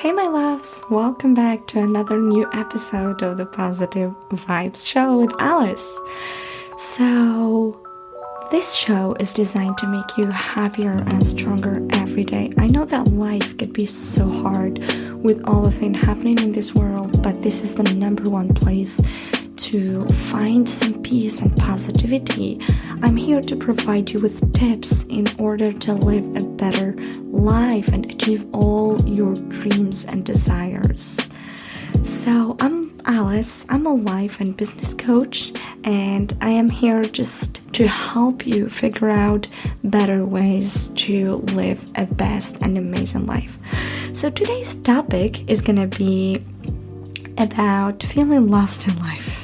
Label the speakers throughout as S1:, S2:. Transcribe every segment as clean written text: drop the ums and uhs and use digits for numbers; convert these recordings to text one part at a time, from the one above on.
S1: Hey, my loves, welcome back to another new episode of the Positive Vibes Show with Alice. So, this show is designed to make you happier and stronger every day. I know that life could be so hard with all the things happening in this world, but this is the number one place to find some peace and positivity. I'm here to provide you with tips in order to live a better life and achieve all your dreams and desires. So I'm Alice, I'm a life and business coach, and I am here just to help you figure out better ways to live a best and amazing life. So today's topic is gonna be about feeling lost in life.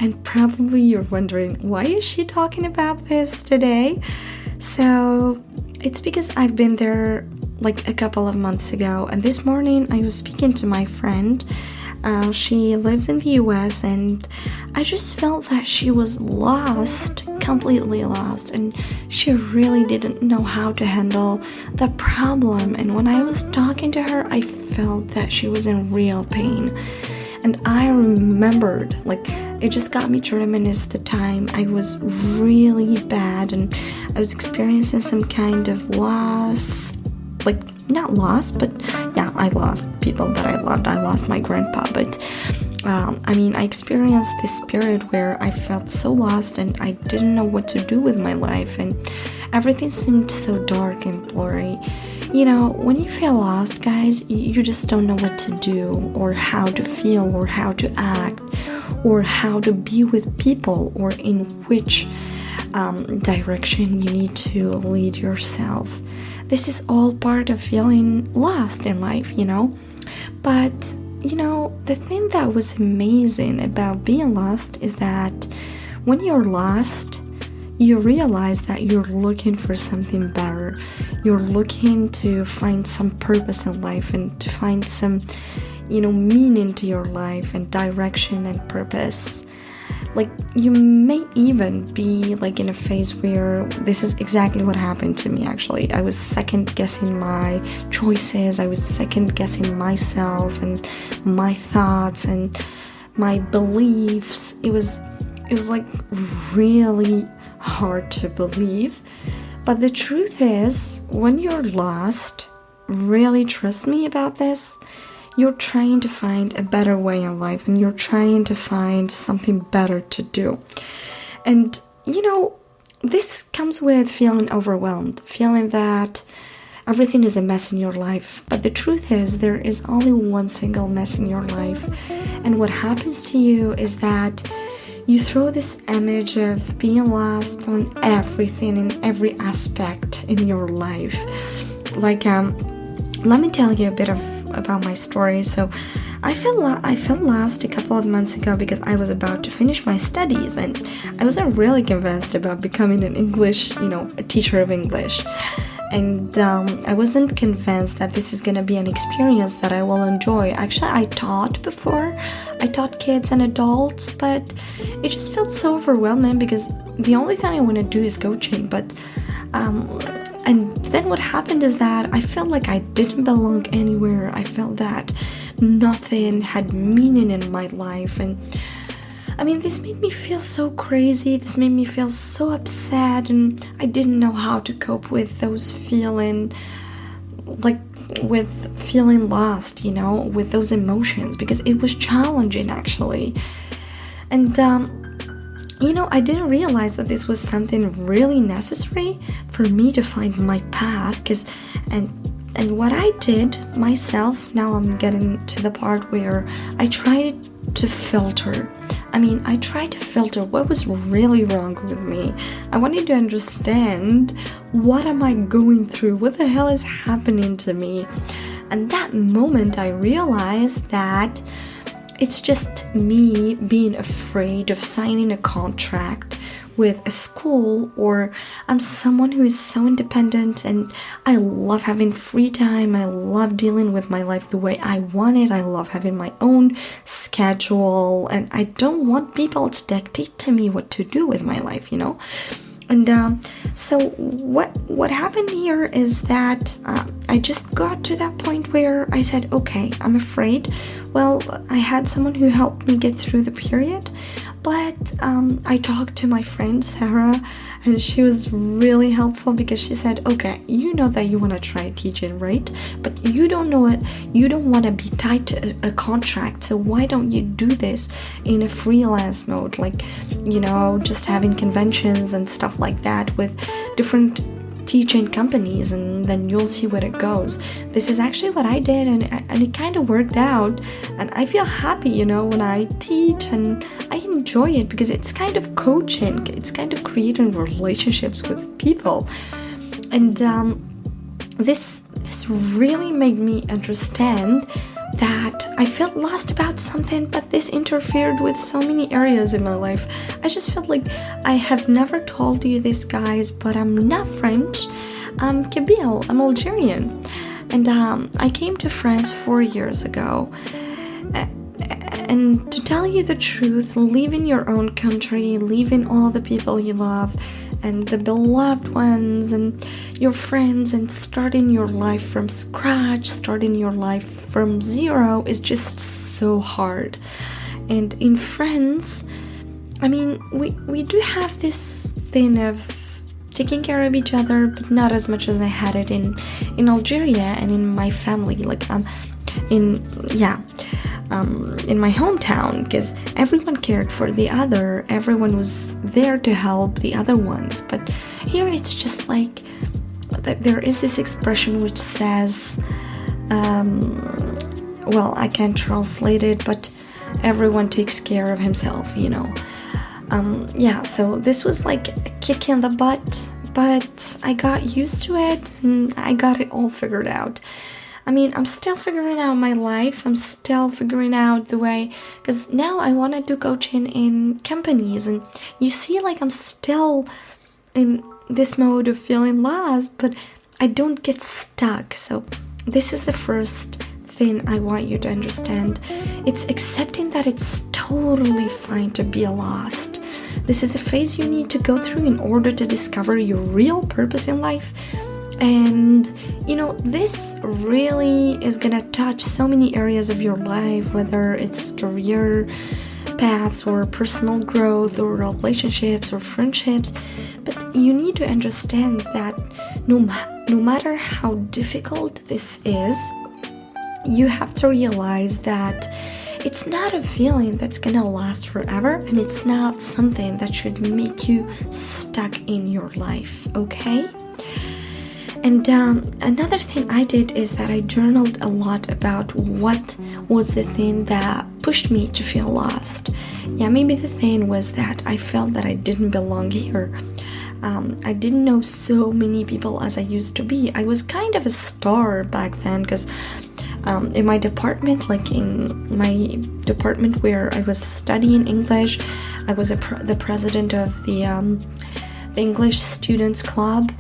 S1: And probably you're wondering, why is she talking about this today? So it's because I've been there like a couple of months ago, and this morning I was speaking to my friend. She lives in the US, and I just felt that she was lost, completely lost, and she really didn't know how to handle the problem. And when I was talking to her, I felt that she was in real pain. And I remembered, it just got me to reminisce the time I was really bad and I was experiencing some kind of loss, not loss, but yeah, I lost people that I loved. I lost my grandpa, but I experienced this period where I felt so lost and I didn't know what to do with my life, and everything seemed so dark and blurry. You know, when you feel lost, guys, you just don't know what to do or how to feel or how to act or how to be with people or in which direction you need to lead yourself. This is all part of feeling lost in life, But, the thing that was amazing about being lost is that when you're lost, you realize that you're looking for something better. You're looking to find some purpose in life and to find some, meaning to your life and direction and purpose. You may even be in a phase where this is exactly what happened to me, actually. I was second guessing my choices. I was second guessing myself and my thoughts and my beliefs. It was really hard to believe, but the truth is, when you're lost, really trust me about this, you're trying to find a better way in life and you're trying to find something better to do. And this comes with feeling overwhelmed, feeling that everything is a mess in your life. But the truth is, there is only one single mess in your life, and what happens to you is that you throw this image of being lost on everything in every aspect in your life. Let me tell you a bit about my story. So I felt lost a couple of months ago because I was about to finish my studies and I wasn't really convinced about becoming an English, a teacher of English. And I wasn't convinced that this is going to be an experience that I will enjoy. Actually, I taught before. I taught kids and adults, but it just felt so overwhelming because the only thing I want to do is coaching. And then what happened is that I felt like I didn't belong anywhere. I felt that nothing had meaning in my life. And this made me feel so crazy. This made me feel so upset, and I didn't know how to cope with those feeling, with feeling lost, with those emotions, because it was challenging, actually. And, I didn't realize that this was something really necessary for me to find my path, and what I did myself, now I'm getting to the part where I tried to filter. I tried to filter what was really wrong with me. I wanted to understand, what am I going through? What the hell is happening to me? And that moment I realized that it's just me being afraid of signing a contract with a school, or I'm someone who is so independent and I love having free time. I love dealing with my life the way I want it. I love having my own schedule, and I don't want people to dictate to me what to do with my life, And so what happened here is that I just got to that point where I said, okay, I'm afraid. Well, I had someone who helped me get through the period, but I talked to my friend Sarah, and she was really helpful because she said, okay, you know that you want to try teaching, right? But you don't know it. You don't want to be tied to a contract. So why don't you do this in a freelance mode? Like, just having conventions and stuff like that with different teaching companies, and then you'll see where it goes. This is actually what I did, and it kind of worked out, and I feel happy, when I teach, and I enjoy it because it's kind of coaching, it's kind of creating relationships with people. And this really made me understand that I felt lost about something, but this interfered with so many areas in my life. I just felt like I have never told you this, guys, but I'm not French. I'm Kabyle. I'm Algerian. And I came to France 4 years ago. And to tell you the truth, leaving your own country, leaving all the people you love, and the beloved ones and your friends, and starting your life from scratch, starting your life from zero is just so hard. And in France, I mean, we do have this thing of taking care of each other, but not as much as I had it in Algeria and in my family, like in my hometown, because everyone cared for the other, everyone was there to help the other ones. But here it's just like there is this expression which says, well, I can't translate it, but everyone takes care of himself, so this was like a kick in the butt, but I got used to it and I got it all figured out. I mean, I'm still figuring out my life. I'm still figuring out the way, because now I want to do coaching in companies, and you see, like, I'm still in this mode of feeling lost, but I don't get stuck. So this is the first thing I want you to understand. It's accepting that it's totally fine to be lost. This is a phase you need to go through in order to discover your real purpose in life. And this really is gonna touch so many areas of your life, whether it's career paths or personal growth or relationships or friendships. But you need to understand that no matter how difficult this is, you have to realize that it's not a feeling that's gonna last forever, and it's not something that should make you stuck in your life, okay? And another thing I did is that I journaled a lot about what was the thing that pushed me to feel lost. Yeah, maybe the thing was that I felt that I didn't belong here. I didn't know so many people as I used to be. I was kind of a star back then, because in my department, like in my department where I was studying English, I was the president of the English Students Club.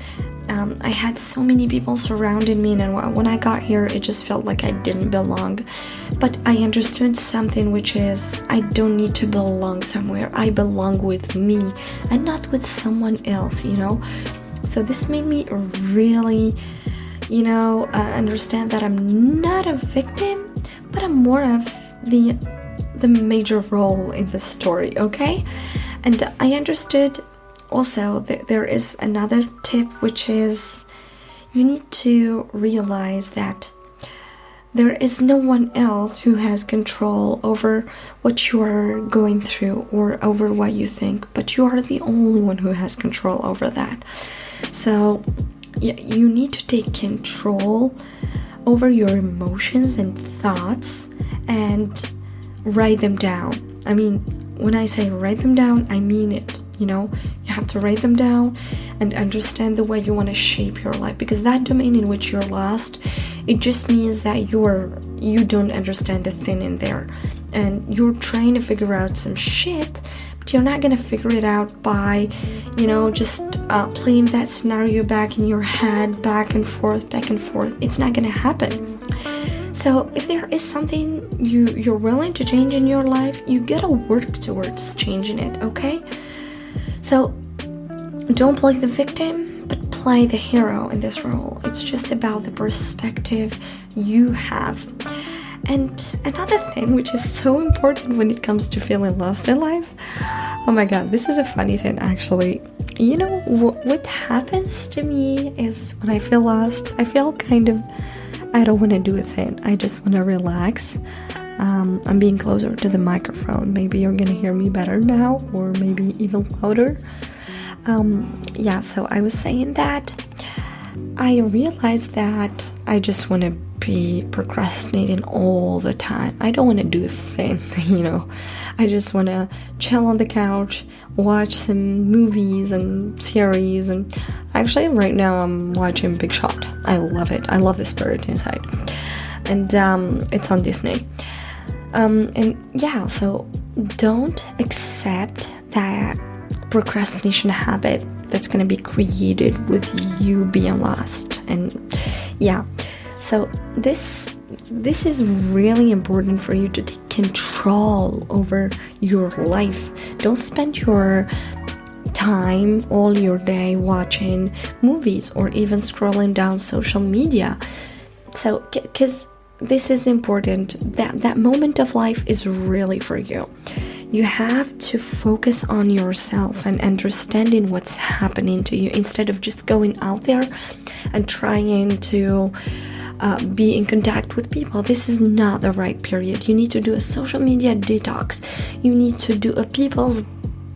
S1: I had so many people surrounding me, and when I got here, it just felt like I didn't belong. But I understood something, which is I don't need to belong somewhere. I belong with me and not with someone else, So this made me really, understand that I'm not a victim, but I'm more of the major role in the story, okay? And I understood also that there is another tip, which is you need to realize that there is no one else who has control over what you are going through or over what you think, but you are the only one who has control over that. So you need to take control over your emotions and thoughts and write them down. I mean, when I say write them down, I mean it. You have to write them down and understand the way you want to shape your life, because that domain in which you're lost, it just means that you don't understand a thing in there, and you're trying to figure out some shit, but you're not gonna figure it out by just playing that scenario back in your head, back and forth. It's not gonna happen. So if there is something you're willing to change in your life, you gotta work towards changing it, okay? So don't play the victim, but play the hero in this role. It's just about the perspective you have. And another thing which is so important when it comes to feeling lost in life, oh my god, this is a funny thing actually. You know, what happens to me is when I feel lost, I feel kind of, I don't want to do a thing. I just want to relax. I'm being closer to the microphone. Maybe you're gonna hear me better now, or maybe even louder. So I was saying that I realized that I just want to be procrastinating all the time. I don't want to do a thing, I just want to chill on the couch, watch some movies and series, and actually right now I'm watching Big Shot. I love it. I love the spirit inside, and it's on Disney. So don't accept that procrastination habit that's going to be created with you being lost. And so this is really important for you to take control over your life. Don't spend your time all your day watching movies or even scrolling down social media. So because this is important, that moment of life is really for you. You have to focus on yourself and understanding what's happening to you instead of just going out there and trying to be in contact with people. This is not the right period. You need to do a social media detox. You need to do a people's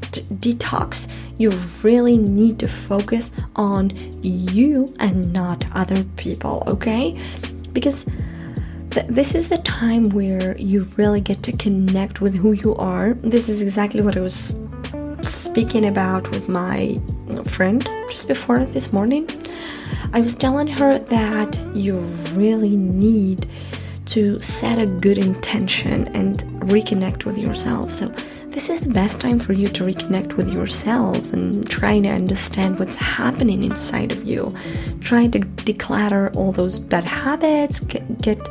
S1: detox. You really need to focus on you and not other people, okay? Because this is the time where you really get to connect with who you are. This is exactly what I was speaking about with my friend just before this morning. I was telling her that you really need to set a good intention and reconnect with yourself. So this is the best time for you to reconnect with yourselves and trying to understand what's happening inside of you. Trying to declutter all those bad habits, get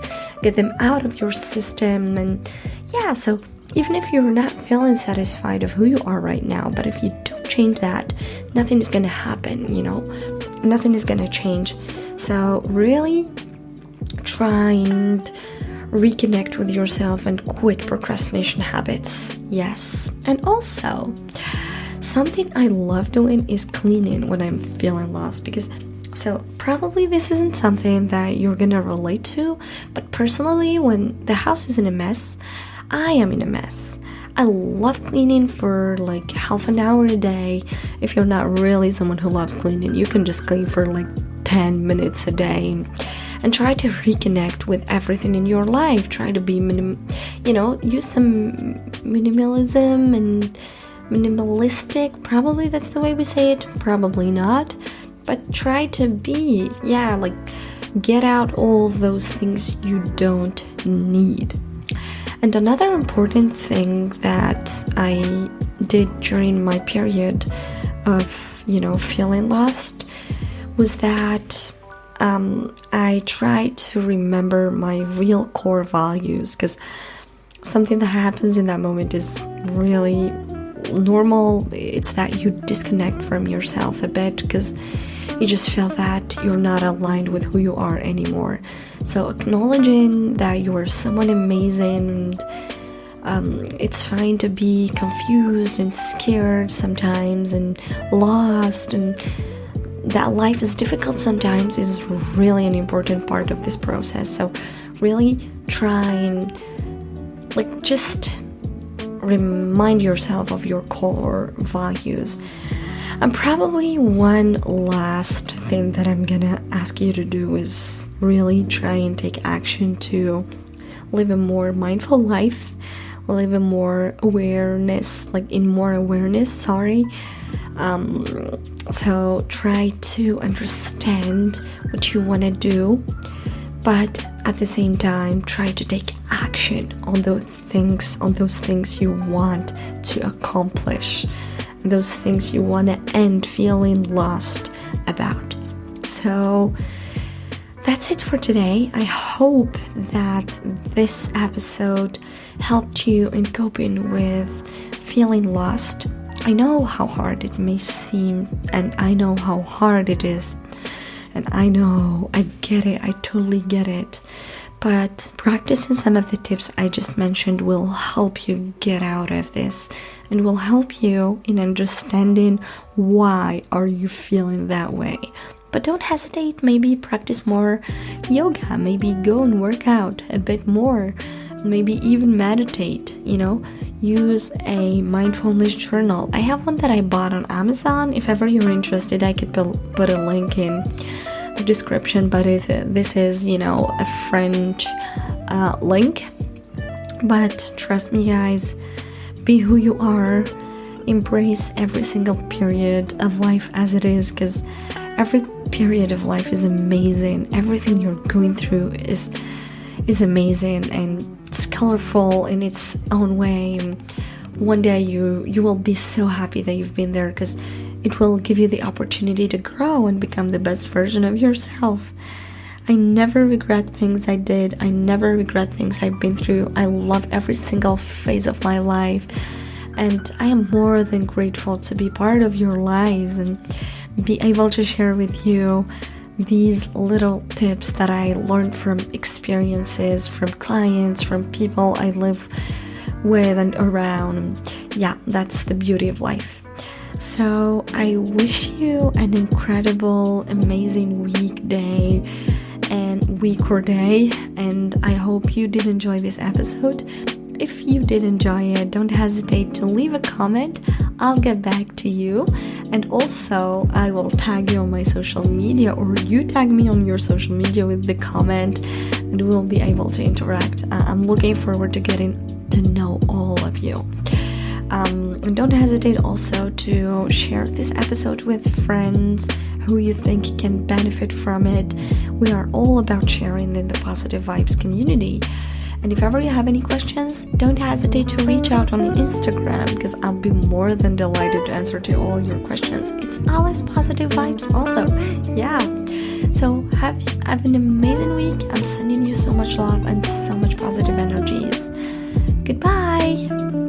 S1: them out of your system. And so even if you're not feeling satisfied of who you are right now, but if you don't change that, nothing is going to happen, nothing is going to change. So really try and reconnect with yourself and quit procrastination habits. Yes. And also, something I love doing is cleaning when I'm feeling lost, because probably this isn't something that you're gonna relate to, but personally, when the house is in a mess, I am in a mess. I love cleaning for like half an hour a day. If you're not really someone who loves cleaning, you can just clean for like 10 minutes a day. And try to reconnect with everything in your life. Try to be use some minimalism and minimalistic. Probably that's the way we say it. Probably not. But try to be, get out all those things you don't need. And another important thing that I did during my period of, feeling lost was that I try to remember my real core values, because something that happens in that moment is really normal. It's that you disconnect from yourself a bit because you just feel that you're not aligned with who you are anymore. So acknowledging that you are someone amazing, and it's fine to be confused and scared sometimes and lost, and that life is difficult sometimes is really an important part of this process. So really try and just remind yourself of your core values. And probably one last thing that I'm gonna ask you to do is really try and take action to live a more mindful life, live a more awareness, so try to understand what you want to do, but at the same time try to take action on those things you want to accomplish, those things you want to end feeling lost about. So that's it for today. I hope that this episode helped you in coping with feeling lost. I know how hard it may seem, and I know how hard it is, and I get it, I totally get it. But practicing some of the tips I just mentioned will help you get out of this, and will help you in understanding why are you feeling that way. But don't hesitate, maybe practice more yoga, maybe go and work out a bit more, maybe even meditate, use a mindfulness journal. I have one that I bought on Amazon. If ever you're interested, I could put a link in the description, but this is, a French link. But trust me, guys, be who you are, embrace every single period of life as it is, because every period of life is amazing. Everything you're going through is amazing, and it's colorful in its own way. One day you will be so happy that you've been there, because it will give you the opportunity to grow and become the best version of yourself. I never regret things I did. I never regret things I've been through. I love every single phase of my life, and I am more than grateful to be part of your lives and be able to share with you these little tips that I learned from experiences, from clients, from people I live with and around. Yeah, that's the beauty of life. So I wish you an incredible, amazing weekday and week or day, and I hope you did enjoy this episode. If you did enjoy it, don't hesitate to leave a comment. I'll get back to you, and also I will tag you on my social media, or you tag me on your social media with the comment, and we'll be able to interact. I'm looking forward to getting to know all of you. And don't hesitate also to share this episode with friends who you think can benefit from it. We are all about sharing in the Positive Vibes community. And if ever you have any questions, don't hesitate to reach out on Instagram, because I'll be more than delighted to answer to all your questions. It's Alice Positive Vibes also. Yeah. So have an amazing week. I'm sending you so much love and so much positive energies. Goodbye.